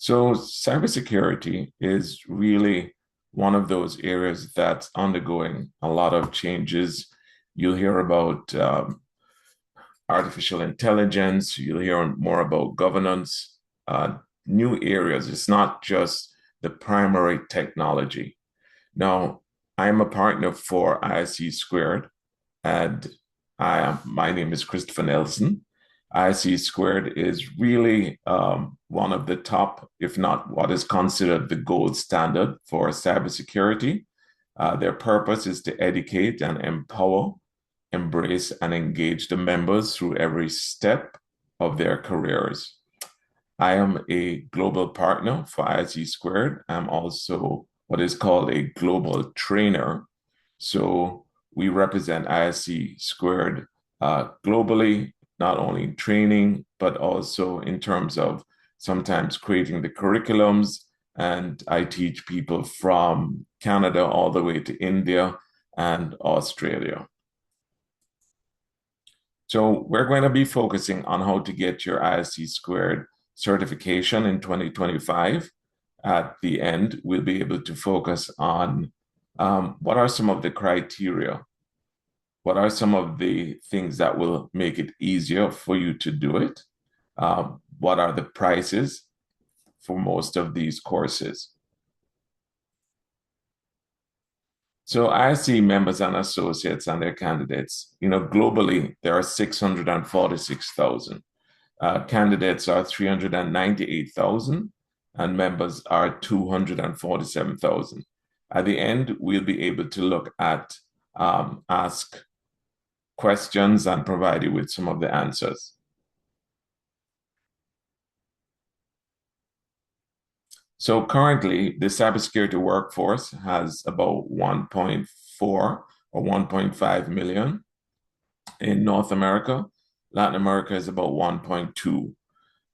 So cybersecurity is really one of those areas that's undergoing a lot of changes. You'll hear about artificial intelligence, you'll hear more about governance, uh, new areas. It's not just the primary technology. Now, I'm a partner for ISC Squared, and my name is Christopher Nelson. IC Squared is really one of the top, if not what is considered the gold standard for cybersecurity. Their purpose is to educate and empower, embrace, and engage the members through every step of their careers. I am a global partner for IC Squared. I'm also what is called a global trainer. So we represent ISC Squared globally, not only in training, but also in terms of sometimes creating the curriculums. And I teach people from Canada all the way to India and Australia. So we're going to be focusing on how to get your ISC Squared certification in 2025. At the end, we'll be able to focus on what are some of the criteria, what are some of the things that will make it easier for you to do it, what are the prices for most of these courses. So I see members and associates and their candidates. Globally, there are 646,000. Candidates are 398,000 and members are 247,000. At the end, we'll be able to look at ask questions and provide you with some of the answers. So currently, the cybersecurity workforce has about 1.4 or 1.5 million in North America. Latin America is about 1.2,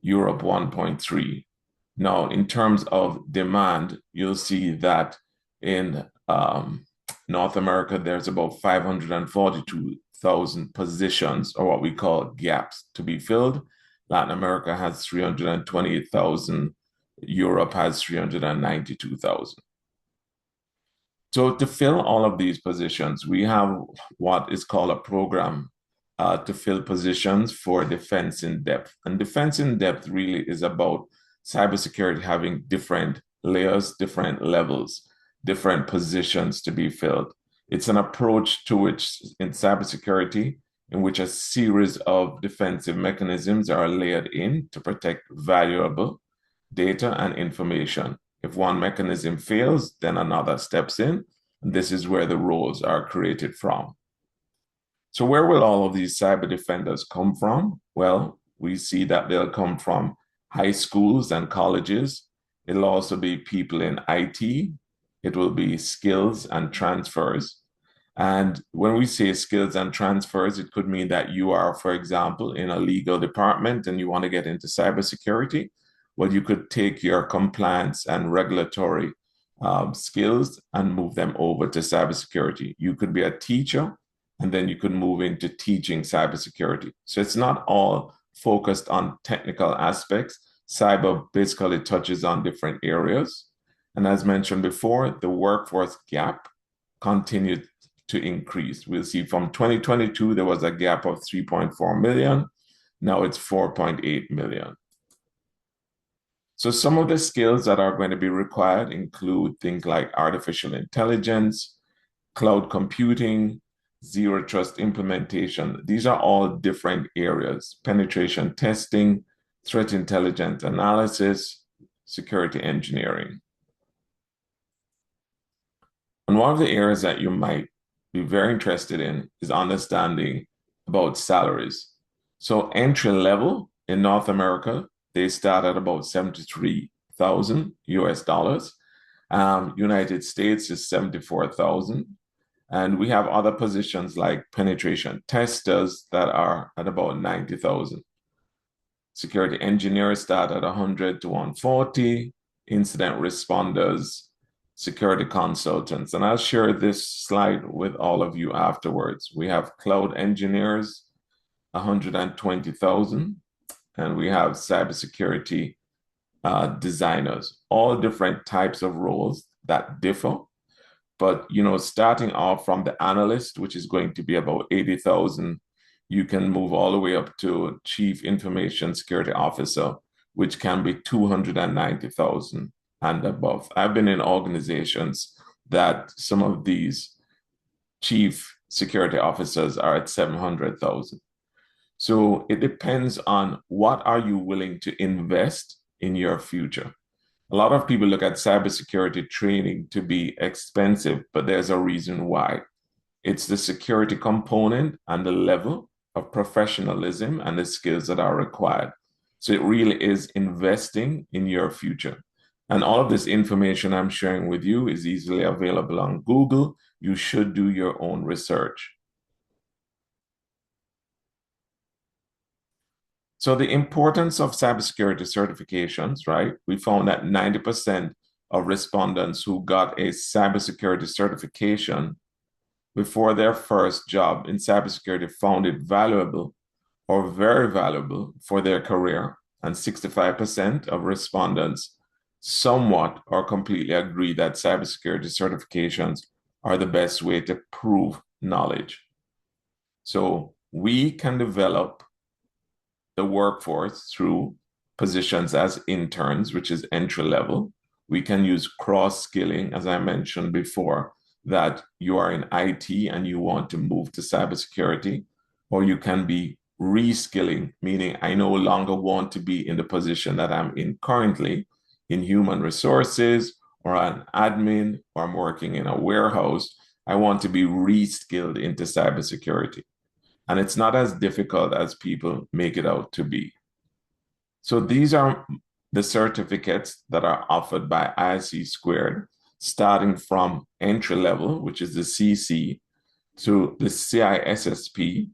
Europe 1.3. Now, in terms of demand, you'll see that in North America, there's about 542,000 positions, or what we call gaps, to be filled. Latin America has 328,000. Europe has 392,000. So to fill all of these positions, we have what is called a program to fill positions for defense in depth. And defense in depth really is about cybersecurity having different layers, different levels, different positions to be filled. It's an approach to which in cybersecurity, in which a series of defensive mechanisms are layered in to protect valuable data and information. If one mechanism fails, then another steps in. And this is where the roles are created from. So where will all of these cyber defenders come from? Well, we see that they'll come from high schools and colleges. It'll also be people in IT. It will be skills and transfers. And when we say skills and transfers, it could mean that you are, for example, in a legal department and you want to get into cybersecurity. Well, you could take your compliance and regulatory skills and move them over to cybersecurity. You could be a teacher, and then you could move into teaching cybersecurity. So it's not all focused on technical aspects. Cyber basically touches on different areas. And as mentioned before, the workforce gap continued to increase. We'll see from 2022, there was a gap of 3.4 million. Now it's 4.8 million. So some of the skills that are going to be required include things like artificial intelligence, cloud computing, zero trust implementation. These are all different areas: penetration testing, threat intelligence analysis, security engineering. And one of the areas that you might be very interested in is understanding about salaries. So entry level in North America, they start at about 73,000 US dollars. United States is 74,000. And we have other positions like penetration testers that are at about 90,000. Security engineers start at 100 to 140. Incident responders, security consultants. And I'll share this slide with all of you afterwards. We have cloud engineers, 120,000. And we have cybersecurity designers, all different types of roles that differ. But starting off from the analyst, which is going to be about 80,000, you can move all the way up to chief information security officer, which can be 290,000 and above. I've been in organizations that some of these chief security officers are at 700,000. So it depends on what are you willing to invest in your future. A lot of people look at cybersecurity training to be expensive, but there's a reason why. It's the security component and the level of professionalism and the skills that are required. So it really is investing in your future. And all of this information I'm sharing with you is easily available on Google. You should do your own research. So the importance of cybersecurity certifications, right? We found that 90% of respondents who got a cybersecurity certification before their first job in cybersecurity found it valuable or very valuable for their career. And 65% of respondents somewhat or completely agree that cybersecurity certifications are the best way to prove knowledge. So we can develop the workforce through positions as interns, which is entry level. We can use cross skilling, as I mentioned before, that you are in IT and you want to move to cybersecurity, or you can be reskilling, meaning I no longer want to be in the position that I'm in currently in human resources or an admin, or I'm working in a warehouse. I want to be reskilled into cybersecurity. And it's not as difficult as people make it out to be. So these are the certificates that are offered by ISC Squared, starting from entry level, which is the CC, to the CISSP.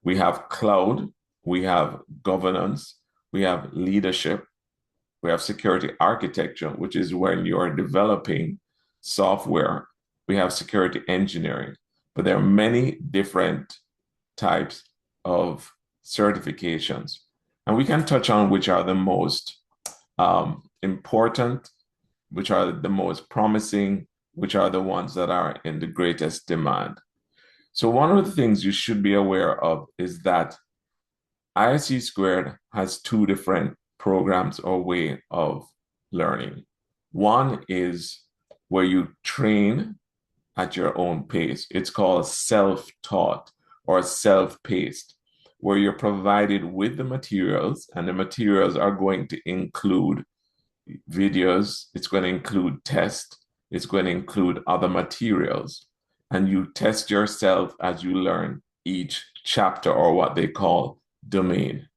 We have cloud, we have governance, we have leadership, we have security architecture, which is when you're developing software. We have security engineering, but there are many different types of certifications. And we can touch on which are the most important, which are the most promising, which are the ones that are in the greatest demand. So one of the things you should be aware of is that ISC Squared has two different programs or way of learning. One is where you train at your own pace. It's called self-taught or self-paced, where you're provided with the materials, and the materials are going to include videos, it's going to include tests, it's going to include other materials, and you test yourself as you learn each chapter or what they call domain.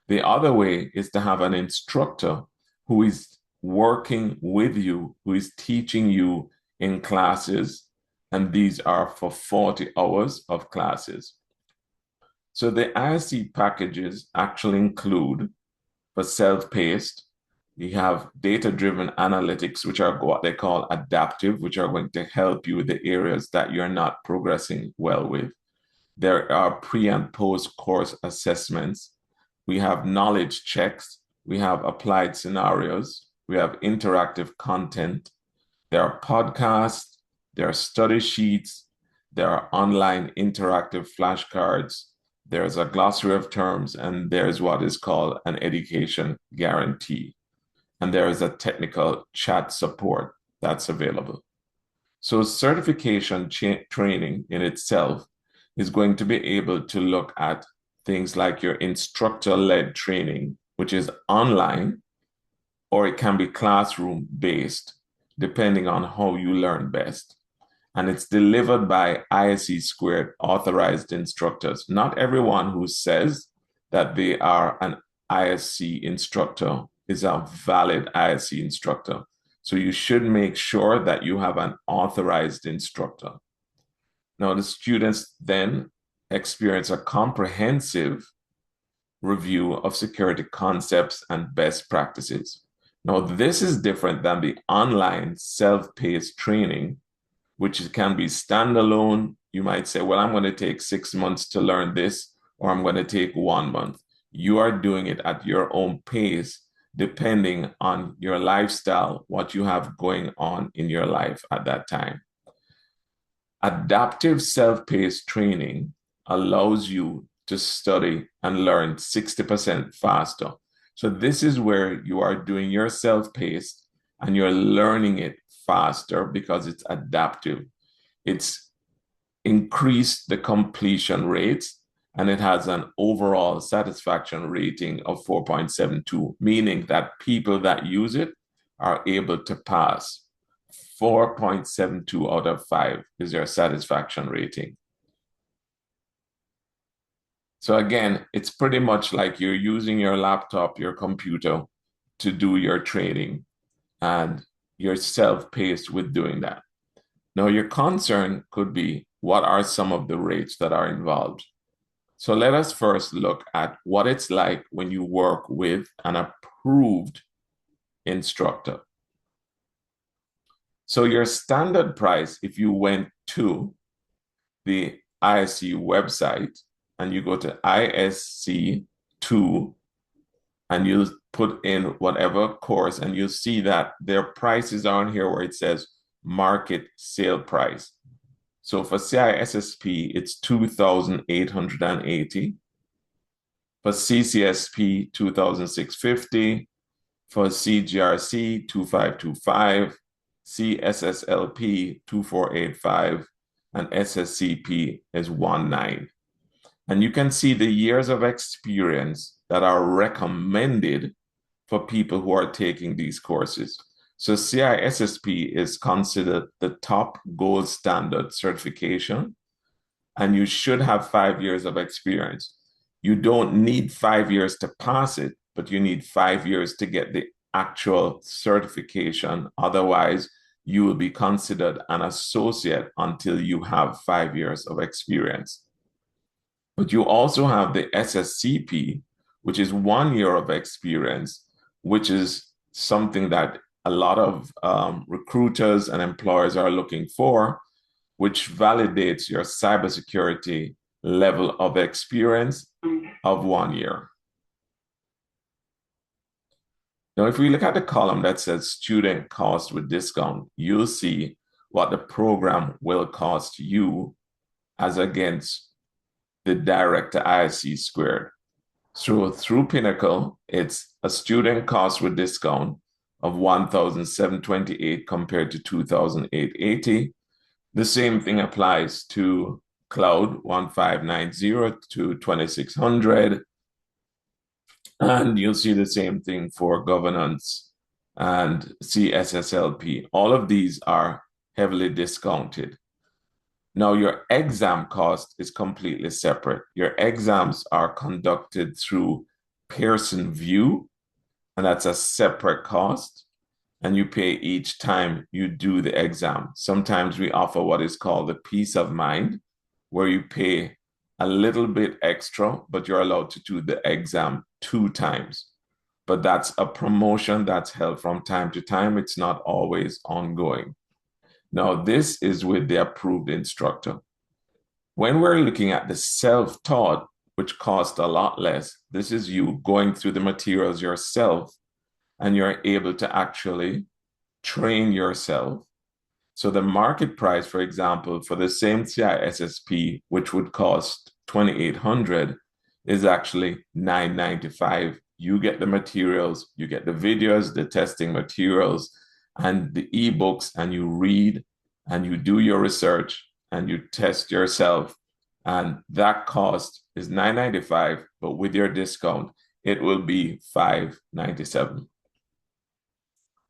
The other way is to have an instructor who is working with you, who is teaching you in classes, and these are for 40 hours of classes. So the ISC packages actually include, for self-paced, you have data-driven analytics, which are what they call adaptive, which are going to help you with the areas that you're not progressing well with. There are pre and post course assessments. We have knowledge checks. We have applied scenarios. We have interactive content. There are podcasts. There are study sheets. There are online interactive flashcards. There's a glossary of terms, and there's what is called an education guarantee. And there is a technical chat support that's available. So certification training in itself is going to be able to look at things like your instructor-led training, which is online, or it can be classroom-based, depending on how you learn best. And it's delivered by ISC Squared authorized instructors. Not everyone who says that they are an ISC instructor is a valid ISC instructor. So you should make sure that you have an authorized instructor. Now, the students then experience a comprehensive review of security concepts and best practices. Now, this is different than the online self-paced training, which can be standalone. You might say, well, I'm going to take 6 months to learn this, or I'm going to take 1 month. You are doing it at your own pace, depending on your lifestyle, what you have going on in your life at that time. Adaptive self-paced training allows you to study and learn 60% faster. So this is where you are doing your self-paced and you're learning it faster because it's adaptive. It's increased the completion rates and it has an overall satisfaction rating of 4.72, meaning that people that use it are able to pass. 4.72 out of 5 is your satisfaction rating. So again, it's pretty much like you're using your laptop, your computer to do your trading, and you're self-paced with doing that. Now, your concern could be, what are some of the rates that are involved? So let us first look at what it's like when you work with an approved instructor. So your standard price, if you went to the ISC website and you go to ISC2 and you put in whatever course, and you'll see that their prices are on here where it says market sale price. So for CISSP, it's 2,880. For CCSP, 2,650. For CGRC, 2,525. CSSLP, 2,485. And SSCP is 1,900. And you can see the years of experience that are recommended for people who are taking these courses. So CISSP is considered the top gold standard certification, and you should have 5 years of experience. You don't need 5 years to pass it, but you need 5 years to get the actual certification. Otherwise, you will be considered an associate until you have 5 years of experience. But you also have the SSCP, which is 1 year of experience, which is something that a lot of recruiters and employers are looking for, which validates your cybersecurity level of experience of 1 year. Now, if we look at the column that says student cost with discount, you'll see what the program will cost you as against the direct to ISC squared. So through Pinnacle, it's a student cost with discount of 1,728 compared to 2,880. The same thing applies to Cloud, 1,590 to 2,600. And you'll see the same thing for governance and CSSLP. All of these are heavily discounted. Now, your exam cost is completely separate. Your exams are conducted through Pearson VUE, and that's a separate cost. And you pay each time you do the exam. Sometimes we offer what is called the peace of mind, where you pay a little bit extra, but you're allowed to do the exam 2 times. But that's a promotion that's held from time to time. It's not always ongoing. Now, this is with the approved instructor. When we're looking at the self-taught, which costs a lot less, this is you going through the materials yourself, and you're able to actually train yourself. So the market price, for example, for the same CISSP, which would cost 2,800, is actually 995. You get the materials, you get the videos, the testing materials, and the ebooks, and you read and you do your research and you test yourself. And that cost is $995, but with your discount, it will be $597.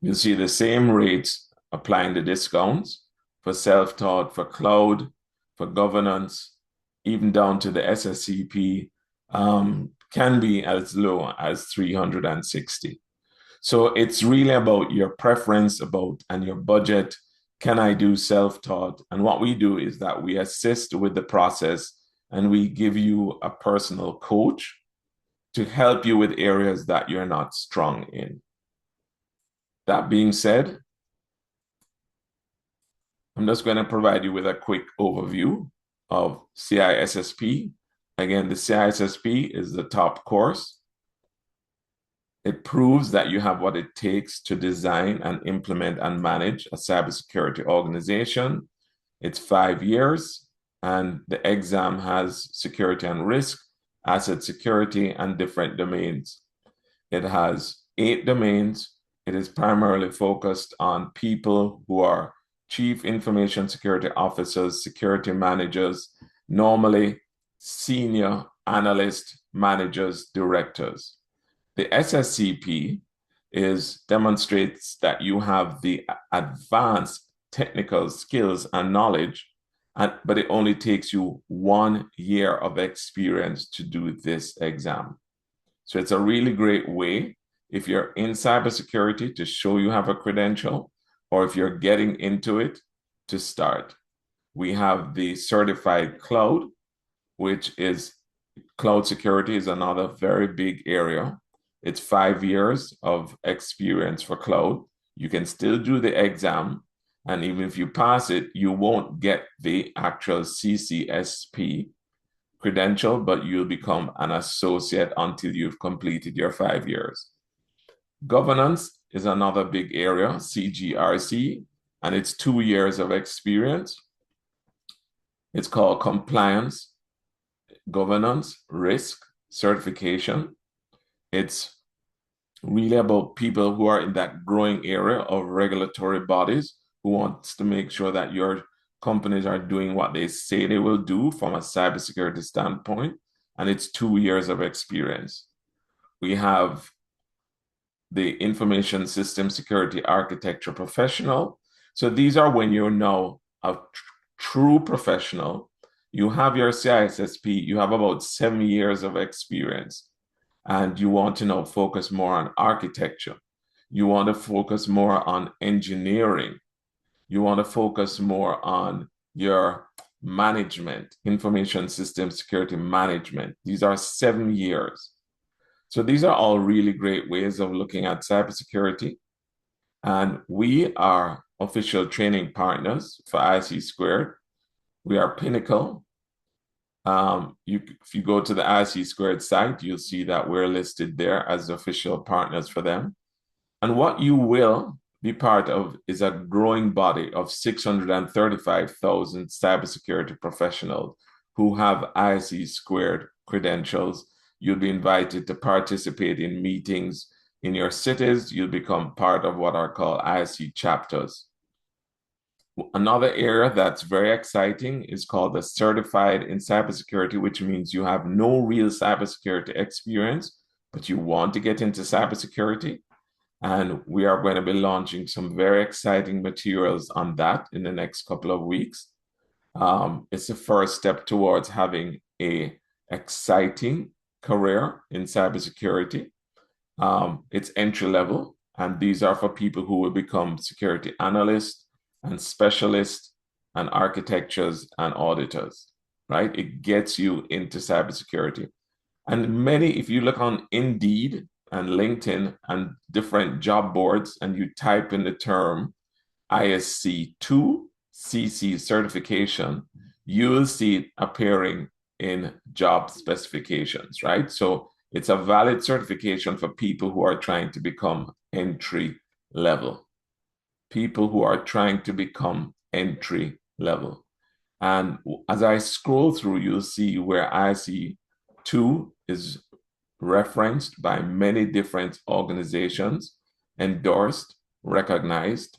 You'll see the same rates applying the discounts for self-taught, for cloud, for governance, even down to the SSCP, can be as low as 360. So it's really about your preference and your budget. Can I do self-taught? And what we do is that we assist with the process and we give you a personal coach to help you with areas that you're not strong in. That being said, I'm just going to provide you with a quick overview of CISSP. Again, the CISSP is the top course. It proves that you have what it takes to design and implement and manage a cybersecurity organization. It's 5 years, and the exam has security and risk, asset security, and different domains. It has 8 domains. It is primarily focused on people who are chief information security officers, security managers, normally senior analyst managers, directors. The SSCP demonstrates that you have the advanced technical skills and knowledge, but it only takes you 1 year of experience to do this exam. So it's a really great way if you're in cybersecurity to show you have a credential, or if you're getting into it to start. We have the certified cloud, which is cloud security is another very big area. It's 5 years of experience for cloud. You can still do the exam, and even if you pass it, you won't get the actual CCSP credential, but you'll become an associate until you've completed your 5 years. Governance is another big area, CGRC, and it's 2 years of experience. It's called compliance, governance, risk, certification. It's really about people who are in that growing area of regulatory bodies who wants to make sure that your companies are doing what they say they will do from a cybersecurity standpoint, and it's 2 years of experience. We have the information system security architecture professional. So these are when you're now a true professional. You have your CISSP, you have about 7 years of experience, and you want to now focus more on architecture. You want to focus more on engineering. You want to focus more on your management, information system security management. These are 7 years. So these are all really great ways of looking at cybersecurity. And we are official training partners for ISC2. We are Pinnacle. If you go to the ISC2 site, you'll see that we're listed there as official partners for them. And what you will be part of is a growing body of 635,000 cybersecurity professionals who have ISC2 credentials. You'll be invited to participate in meetings in your cities. You'll become part of what are called ISC chapters. Another area that's very exciting is called the Certified in Cybersecurity, which means you have no real cybersecurity experience, but you want to get into cybersecurity. And we are going to be launching some very exciting materials on that in the next couple of weeks. It's the first step towards having an exciting career in cybersecurity. It's entry level, and these are for people who will become security analysts and specialists and architectures and auditors, right? It gets you into cybersecurity. And if you look on Indeed and LinkedIn and different job boards, and you type in the term ISC2 CC certification, you will see it appearing in job specifications, right? So it's a valid certification for people who are trying to become entry level. People who are trying to become entry level. And as I scroll through, you'll see where ISC2 is referenced by many different organizations, endorsed, recognized,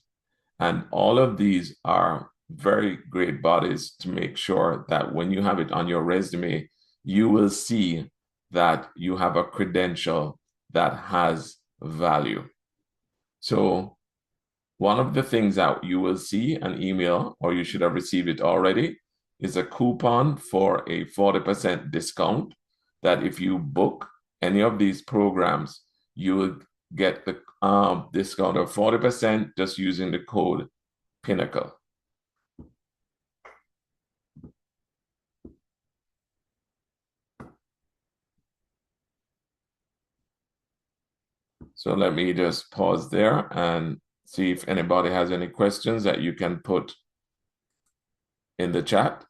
and all of these are very great bodies to make sure that when you have it on your resume, you will see that you have a credential that has value. So one of the things that you will see an email, or you should have received it already, is a coupon for a 40% discount that if you book any of these programs, you will get the discount of 40% just using the code Pinnacle. So let me just pause there and see if anybody has any questions that you can put in the chat.